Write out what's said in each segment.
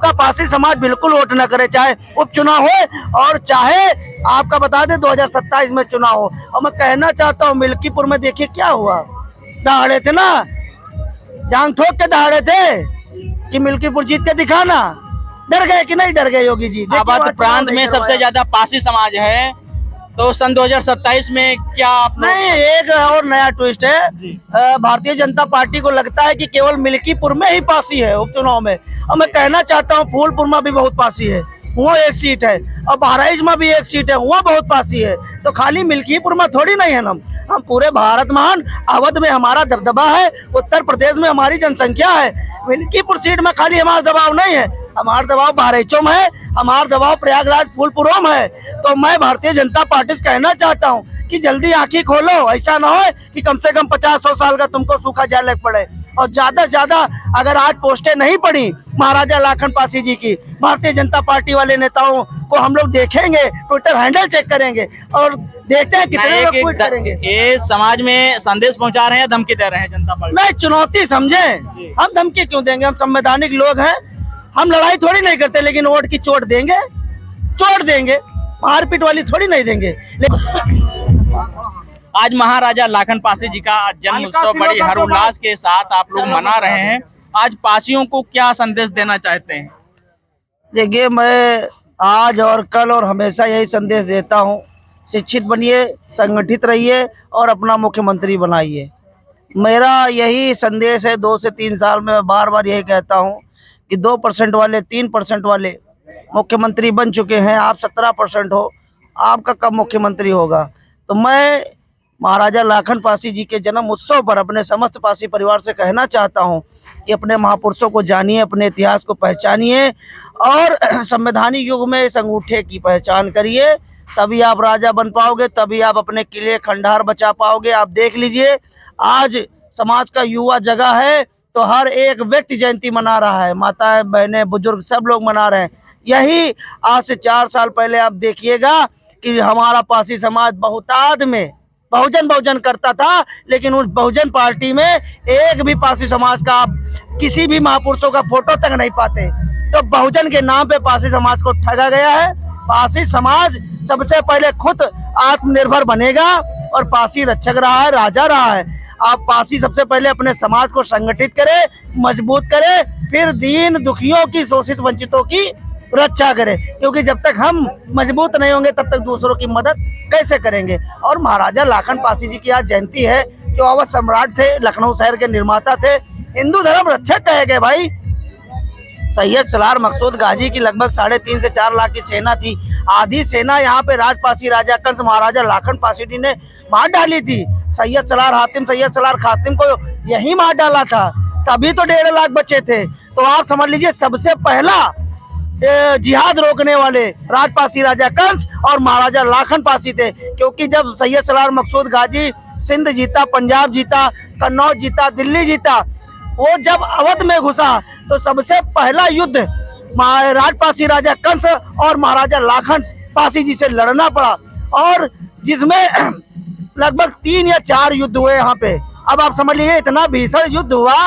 का पारसी समाज बिल्कुल वोट न करे, चाहे उपचुनाव हो और चाहे आपका बता दे 2027 में चुनाव हो। और मैं कहना चाहता हूँ मिल्कीपुर में देखिए क्या हुआ, दहाड़े थे ना, जांग ठोक के दहाड़े थे कि मिल्कीपुर जीत के दिखाना। डर गए कि नहीं डर गए योगी जी? अवध प्रांत में सबसे ज्यादा पारसी समाज है, तो सन 2027 में क्या आप नहीं, एक और नया ट्विस्ट है। भारतीय जनता पार्टी को लगता है कि केवल मिल्कीपुर में ही पासी है उपचुनाव में, और मैं कहना चाहता हूँ फूलपुर में भी बहुत पासी है, वो एक सीट है, और बहराइच में भी एक सीट है, वो बहुत पासी है। तो खाली मिल्कीपुर में थोड़ी नहीं है, हम पूरे भारत महान, अवध में हमारा दबदबा है, उत्तर प्रदेश में हमारी जनसंख्या है। मिल्कीपुर सीट में खाली हमारा दबाव नहीं है, हमारा दबाव बहराइचों में है, हमारा दबाव प्रयागराज फूलपुरों में है। तो मैं भारतीय जनता पार्टी से कहना चाहता हूँ कि जल्दी आंखें खोलो, ऐसा ना हो कि कम से कम 50-100 साल का तुमको सूखा जाल लग पड़े। और ज्यादा से ज्यादा अगर आज पोस्टें नहीं पड़ी महाराजा लाखन पासी जी की, भारतीय जनता पार्टी वाले नेताओं को हम लोग देखेंगे, ट्विटर हैंडल चेक करेंगे और देखते हैं कितने लोग ट्वीट करेंगे। ये समाज में संदेश पहुंचा रहे हैं, धमकी दे रहे हैं जनता पार्टी? नहीं, चुनौती समझे, हम धमकी क्यों देंगे? हम संवैधानिक लोग हैं, हम लड़ाई थोड़ी नहीं करते, लेकिन वोट की चोट देंगे, मारपीट वाली थोड़ी नहीं देंगे। आज महाराजा लाखन पासी जी का जन्म उत्सव बड़ी हर्षोल्लास के साथ आप लोग मना रहे हैं, आज पासियों को क्या संदेश देना चाहते हैं? देखिए, मैं आज और कल और हमेशा यही संदेश देता हूँ, शिक्षित बनिए, संगठित रहिए और अपना मुख्यमंत्री बनाइए। मेरा यही संदेश है। 2 से 3 साल में मैं बार बार यही कहता हूँ कि 2% वाले, 3% वाले मुख्यमंत्री बन चुके हैं, आप 17% हो, आपका कब मुख्यमंत्री होगा? तो मैं महाराजा लाखन पासी जी के जन्म उत्सव पर अपने समस्त पासी परिवार से कहना चाहता हूं कि अपने महापुरुषों को जानिए, अपने इतिहास को पहचानिए और संवैधानिक युग में इस अंगूठे की पहचान करिए, तभी आप राजा बन पाओगे, तभी आप अपने किले खंडहर बचा पाओगे। आप देख लीजिए, आज समाज का युवा जगह है तो हर एक व्यक्ति जयंती मना रहा है, माताएं, बहनें, बुजुर्ग सब लोग मना रहे हैं। यही आज से 4 साल पहले आप देखिएगा कि हमारा पासी समाज बहुताद में बहुजन करता था, लेकिन उस बहुजन पार्टी में एक भी पासी समाज का आप किसी भी महापुरुषों का फोटो तक नहीं पाते। तो बहुजन के नाम पे पासी समाज को ठगा गया है। पासी समाज सबसे पहले खुद आत्मनिर्भर बनेगा और पासी रक्षक रहा है, राजा रहा है। आप पासी सबसे पहले अपने समाज को संगठित करे, मजबूत करे, फिर दीन दुखियों की, शोषित वंचितों की रक्षा करें, क्योंकि जब तक हम मजबूत नहीं होंगे तब तक दूसरों की मदद कैसे करेंगे। और महाराजा लाखन पासी जी की आज जयंती है, जो अवध सम्राट थे, लखनऊ शहर के निर्माता थे, हिंदू धर्म रक्षक कहे गए भाई। सैयद सलार मकसूद गाजी की लगभग 3.5 से 4 लाख की सेना थी। आधी सेना यहाँ पे राजपासी राजा कंस महाराजा लाखन पासी जी ने मार डाली थी। सैयद सलार हातिम, सैयद सलार खातिम को यही मार डाला था, तभी तो 1.5 लाख बचे थे। तो आप समझ लीजिए, सबसे पहला जिहाद रोकने वाले राजपासी राजा कंस और महाराजा लाखन पासी थे। क्योंकि जब सैयद सलार मकसूद गाजी सिंध जीता, पंजाब जीता, कन्नौज जीता, दिल्ली जीता, वो जब अवध में घुसा तो सबसे पहला युद्ध राजपासी राजा कंस और महाराजा लाखन पासी जी से लड़ना पड़ा, और जिसमें लगभग 3 या 4 युद्ध हुए यहाँ पे। अब आप समझ लीजिए, इतना भीषण युद्ध हुआ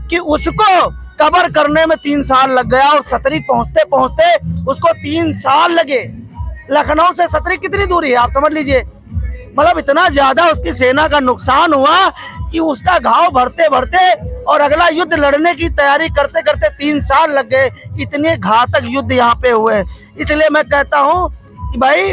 कि उसको कवर करने में 3 साल लग गया, और सतरी पहुंचते पहुंचते उसको 3 साल लगे। लखनऊ से सतरी कितनी दूरी है आप समझ लीजिए, मतलब इतना ज्यादा उसकी सेना का नुकसान हुआ कि उसका घाव भरते भरते और अगला युद्ध लड़ने की तैयारी करते करते 3 साल लग गए। इतने घातक युद्ध यहाँ पे हुए। इसलिए मैं कहता हूँ कि भाई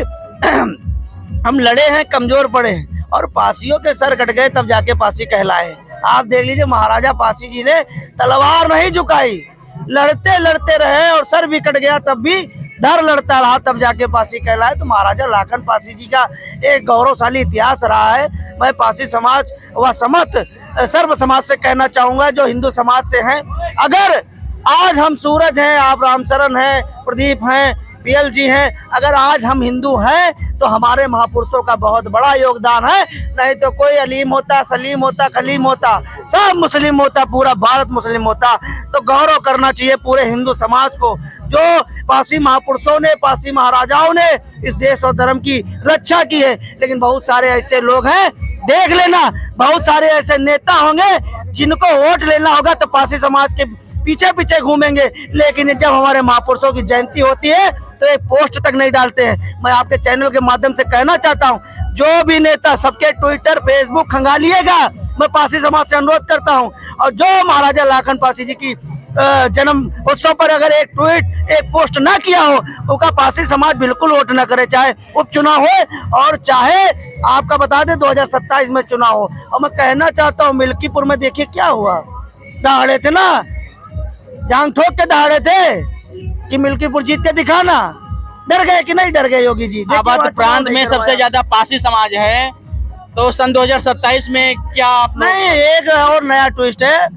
हम लड़े हैं, कमजोर पड़े हैं, और पासियों के सर कट गए तब जाके पासी कहलाए। आप देख लीजिए, महाराजा पासी जी ने तलवार नहीं झुकाई, लड़ते लड़ते रहे और सर भी कट गया तब भी डर लड़ता रहा, तब जाके पासी कहलाए। तो महाराजा लाखन पासी जी का एक गौरवशाली इतिहास रहा है। मैं पासी समाज व समस्त सर्व समाज से कहना चाहूंगा, जो हिंदू समाज से हैं, अगर आज हम सूरज हैं, आप रामचरण हैं, प्रदीप हैं, पीएल जी हैं, अगर आज हम हिंदू हैं तो हमारे महापुरुषों का बहुत बड़ा योगदान है। नहीं तो कोई अलीम होता, सलीम होता, खलीम होता, सब मुस्लिम होता, पूरा भारत मुस्लिम होता। तो गौरव करना चाहिए पूरे हिंदू समाज को, जो पासी महापुरुषों ने, पासी महाराजाओं ने इस देश और धर्म की रक्षा की है। लेकिन बहुत सारे ऐसे लोग हैं, देख लेना, बहुत सारे ऐसे नेता होंगे जिनको वोट लेना होगा तो पासी समाज के पीछे पीछे घूमेंगे, लेकिन जब हमारे महापुरुषों की जयंती होती है तो एक पोस्ट तक नहीं डालते हैं। मैं आपके चैनल के माध्यम से कहना चाहता हूं, जो भी नेता सबके ट्विटर फेसबुक खंगालिएगा, मैं पारसी समाज से अनुरोध करता हूं। और जो महाराजा लाखन पारसी जी की जन्म उत्सव पर अगर एक ट्वीट एक पोस्ट ना किया हो, उसका पारसी समाज बिल्कुल वोट ना करे, चाहे उपचुनाव हो और चाहे आपका बता दें 2027 में चुनाव हो। और मैं कहना चाहता हूँ, मिल्कीपुर में देखिए क्या हुआ, दहाड़े थे ना, जांग ठोक के दहाड़े थे कि मिल्कीपुर जीत के दिखाना। डर गए कि नहीं डर गए योगी जी? अवध प्रांत में सबसे ज्यादा पारसी समाज है, तो सन 2027 में क्या आप नहीं, एक और नया ट्विस्ट है,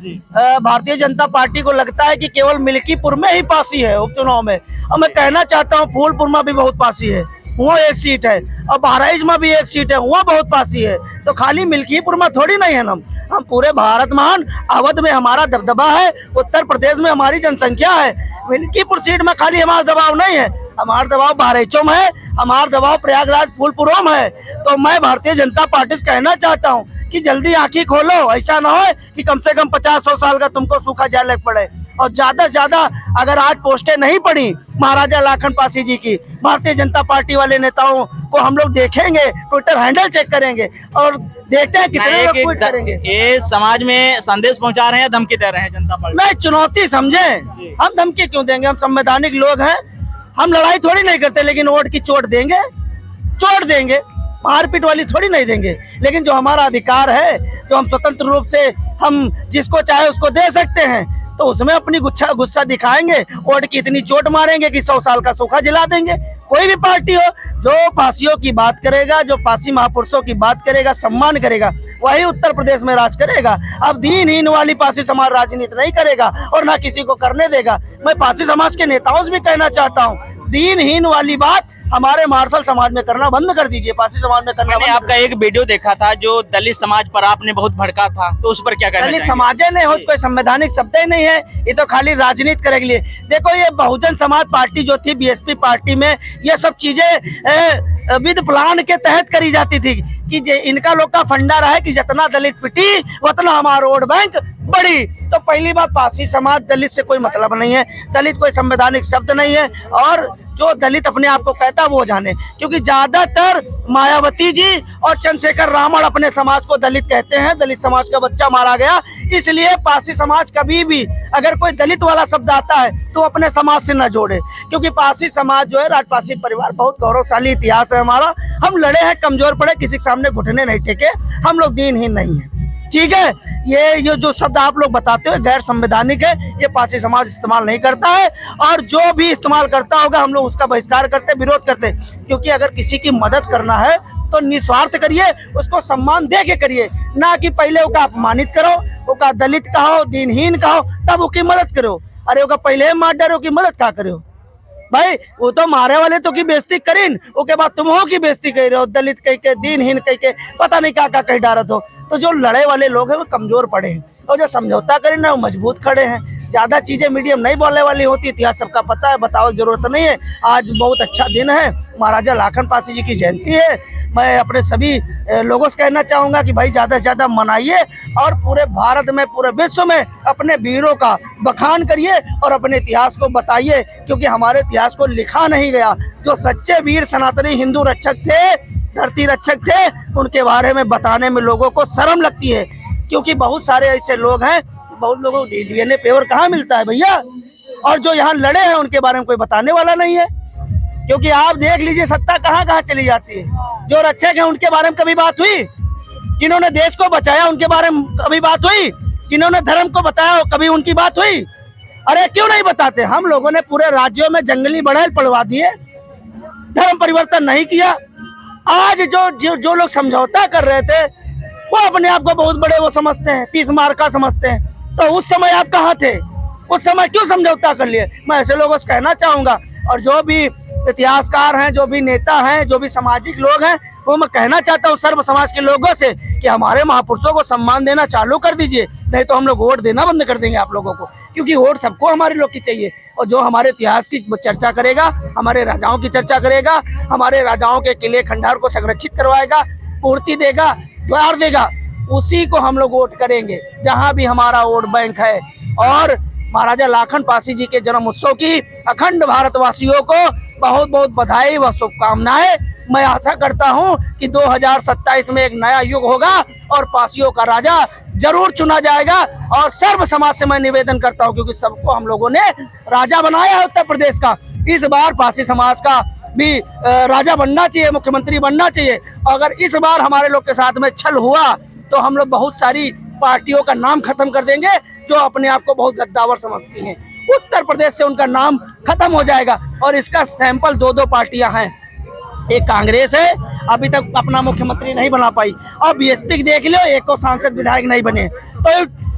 भारतीय जनता पार्टी को लगता है कि केवल मिल्कीपुर में ही पारसी है उपचुनाव में। और मैं कहना चाहता हूँ फूलपुर में भी बहुत पारसी है, वो एक सीट है, और बहराइच में भी एक सीट है, वो बहुत पासी है। तो खाली मिल्कीपुर में थोड़ी नहीं है, हम पूरे भारत महान अवध में हमारा दबदबा है, उत्तर प्रदेश में हमारी जनसंख्या है। मिल्कीपुर सीट में खाली हमारा दबाव नहीं है, हमारा दबाव बहराइचों में है, हमारा दबाव प्रयागराज फूलपुरों में है। तो मैं भारतीय जनता पार्टी से कहना चाहता हूँ कि जल्दी आंखें खोलो, ऐसा ना हो कि कम से कम 50-100 साल का तुमको सूखा जाने पड़े। और ज्यादा से ज्यादा अगर आज पोस्टें नहीं पड़ी महाराजा लाखन पारसी जी की, भारतीय जनता पार्टी वाले नेताओं को हम लोग देखेंगे, ट्विटर हैंडल चेक करेंगे और देखते हैं कितने लोग ट्वीट करेंगे। ये समाज में संदेश पहुंचा रहे हैं, धमकी दे रहे हैं जनता पार्टी? नहीं, चुनौती समझे, हम धमकी क्यों देंगे? हम संवैधानिक लोग हैं, हम लड़ाई थोड़ी नहीं करते, लेकिन वोट की चोट देंगे, चोट देंगे, मारपीट वाली थोड़ी नहीं देंगे। लेकिन जो हमारा अधिकार है, जो हम स्वतंत्र रूप से हम जिसको चाहे उसको दे सकते हैं, तो उसमें अपनी गुस्सा दिखाएंगे, वोट की इतनी चोट मारेंगे कि 100 साल का सूखा जला देंगे। कोई भी पार्टी हो, जो पारसियों की बात करेगा, जो पारसी महापुरुषों की बात करेगा, सम्मान करेगा, वही उत्तर प्रदेश में राज करेगा। अब दीनहीन वाली पारसी समाज राजनीति नहीं करेगा और ना किसी को करने देगा। मैं पारसी समाज के नेताओं से भी कहना चाहता हूँ, दीनहीन वाली बात हमारे मार्शल समाज में करना बंद कर दीजिए, पारसी समाज में करना। मैंने आपका एक वीडियो देखा था जो दलित समाज पर आपने बहुत भड़का था, तो उस पर क्या कहना दलित समाज नहीं हो, कोई संवैधानिक शब्द ही नहीं है, ये तो खाली राजनीति करे के लिए। देखो, ये बहुजन समाज पार्टी जो थी बीएसपी पार्टी में, ये सब चीजें विद प्लान के तहत करी जाती थी कि इनका लोग का फंडा रहा है कि जितना दलित पिटी उतना हमारा वोट बैंक बड़ी। तो पहली बात, पारसी समाज दलित से कोई मतलब नहीं है, दलित कोई संवैधानिक शब्द नहीं है, और जो दलित अपने आप को कहता है वो जाने, क्योंकि ज्यादातर मायावती जी और चंद्रशेखर रावण अपने समाज को दलित कहते हैं। दलित समाज का बच्चा मारा गया, इसलिए पारसी समाज कभी भी अगर कोई दलित वाला शब्द आता है तो अपने समाज से न जोड़े, क्योंकि पारसी समाज जो है, राजपारसी परिवार, बहुत गौरवशाली इतिहास है हमारा। हम लड़े हैं, कमजोर पड़े, किसी के सामने घुटने नहीं टेके, हम लोग दीनहीन नहीं है, ठीक है। ये जो शब्द आप लोग बताते हो गैर संवैधानिक है, ये पारसी समाज इस्तेमाल नहीं करता है, और जो भी इस्तेमाल करता होगा हम लोग उसका बहिष्कार करते, विरोध करते। क्योंकि अगर किसी की मदद करना है तो निस्वार्थ करिए, उसको सम्मान दे के करिए, ना कि पहले उसका अपमानित करो, उसका दलित कहो, दीनहीन कहो, तब उसकी मदद करो। अरे उसका पहले मार डरो की मदद क्या करो भाई? वो तो मारे वाले तो की बेइज्जती करीन, उसके बाद तुम हो की बेइज्जती कह रहे हो, दलित कह के, दीनहीन कह के, पता नहीं क्या क्या कह डारत हो। तो जो लड़े वाले लोग हैं वो कमजोर पड़े हैं, और जो समझौता करें ना वो मजबूत खड़े हैं। ज्यादा चीजें मीडियम नहीं बोलने वाली होती, इतिहास सबका पता है, बताओ जरूरत नहीं है। आज बहुत अच्छा दिन है, महाराजा लाखन पारसी जी की जयंती है। मैं अपने सभी लोगों से कहना चाहूंगा कि भाई ज्यादा से ज्यादा मनाइए, और पूरे भारत में, पूरे विश्व में अपने वीरों का बखान करिए और अपने इतिहास को बताइए, क्योंकि हमारे इतिहास को लिखा नहीं गया। जो सच्चे वीर सनातनी हिंदू रक्षक थे, धरती रक्षक थे, उनके बारे में बताने में लोगों को शर्म लगती है, क्योंकि बहुत सारे ऐसे लोग हैं, बहुत लोगों को डीएनए पेपर कहाँ मिलता है भैया, और जो यहाँ लड़े हैं उनके बारे में कोई बताने वाला नहीं है। क्योंकि आप देख लीजिए सत्ता कहाँ कहाँ चली जाती है। जो रक्षक हैं उनके बारे में कभी बात हुई? जिन्होंने देश को बचाया उनके बारे में कभी बात हुई? जिन्होंने धर्म को बताया कभी उनकी बात हुई? अरे क्यों नहीं बताते? हम लोगों ने पूरे राज्यों में जंगली बढ़ैल पड़वा दिए, धर्म परिवर्तन नहीं किया। आज जो लोग समझौता कर रहे थे वो अपने आप को बहुत बड़े वो समझते हैं, 30 मार्का समझते हैं। तो उस समय आप कहाँ थे? उस समय क्यों समझौता कर लिए? मैं ऐसे लोगों से कहना चाहूंगा, और जो भी इतिहासकार हैं, जो भी नेता हैं, जो भी सामाजिक लोग हैं, वो मैं कहना चाहता हूँ सर्व समाज के लोगों से कि हमारे महापुरुषों को सम्मान देना चालू कर दीजिए, नहीं तो हम लोग वोट देना बंद कर देंगे आप लोगों को। क्योंकि वोट सबको हमारे लोग की चाहिए, और जो हमारे इतिहास की चर्चा करेगा, हमारे राजाओं की चर्चा करेगा, हमारे राजाओं के किले खंडार को संरक्षित करवाएगा, पूर्ति देगा, द्वार देगा, उसी को हम लोग वोट करेंगे, जहां भी हमारा वोट बैंक है। और महाराजा लाखन पासी जी के जन्म उत्सव की अखंड भारतवासियों को बहुत बहुत बधाई व शुभकामनाएं। मैं आशा करता हूं कि 2027 में एक नया युग होगा और पासियों का राजा जरूर चुना जाएगा। और सर्व समाज से मैं निवेदन करता हूं, क्योंकि सबको हम लोगों ने राजा बनाया है उत्तर प्रदेश का, इस बार पासी समाज का भी राजा बनना चाहिए, मुख्यमंत्री बनना चाहिए। अगर इस बार हमारे लोग के साथ में छल हुआ तो हम लोग बहुत सारी पार्टियों का नाम खत्म कर देंगे जो अपने आप को बहुत गद्दावर समझती हैं। उत्तर प्रदेश से उनका नाम खत्म हो जाएगा। और इसका सैंपल दो पार्टियां हैं, एक कांग्रेस है, अभी तक अपना मुख्यमंत्री नहीं बना पाई, और बीएसपी देख लो, एक को सांसद विधायक नहीं बने। तो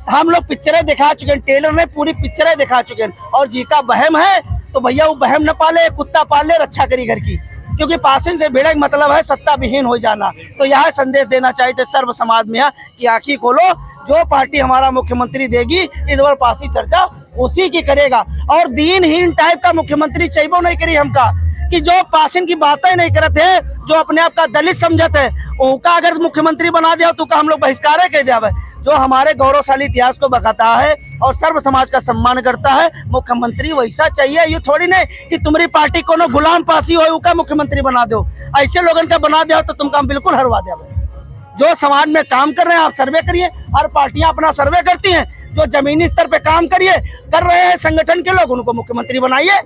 हम लोग पिक्चरें दिखा चुके हैं, टेलर ने पूरी पिक्चरें दिखा चुके हैं। और जी का बहम है तो भैया वो बहम न पाले, कुत्ता पाल ले, रक्षा करी घर की, क्योंकि पासिंग से भिड़क मतलब है सत्ता विहीन हो जाना। तो यह संदेश देना चाहिए सर्व समाज में कि आंखें खोलो, जो पार्टी हमारा मुख्यमंत्री देगी इस बार पासी चर्चा उसी की करेगा। और दीनहीन टाइप का मुख्यमंत्री चाहिए नहीं करी हमका, कि जो पासिंग की बातें नहीं करते है, जो अपने आप का दलित समझते है, उनका अगर मुख्यमंत्री बना दिया तो का हम लोग बहिष्कार कह दिया। जो हमारे गौरवशाली इतिहास को बताता है और सर्व समाज का सम्मान करता है, मुख्यमंत्री वैसा चाहिए। ये थोड़ी नहीं कि तुम्हारी पार्टी को गुलाम पासी हो उनका मुख्यमंत्री बना दो, ऐसे लोगों का बना दिया तो तुमका हम बिल्कुल हरवा दिया। जो समाज में काम कर रहे हैं आप सर्वे करिए, हर पार्टियां अपना सर्वे करती हैं, जो जमीनी स्तर पे काम कर रहे हैं संगठन के लोग उनको मुख्यमंत्री बनाइए।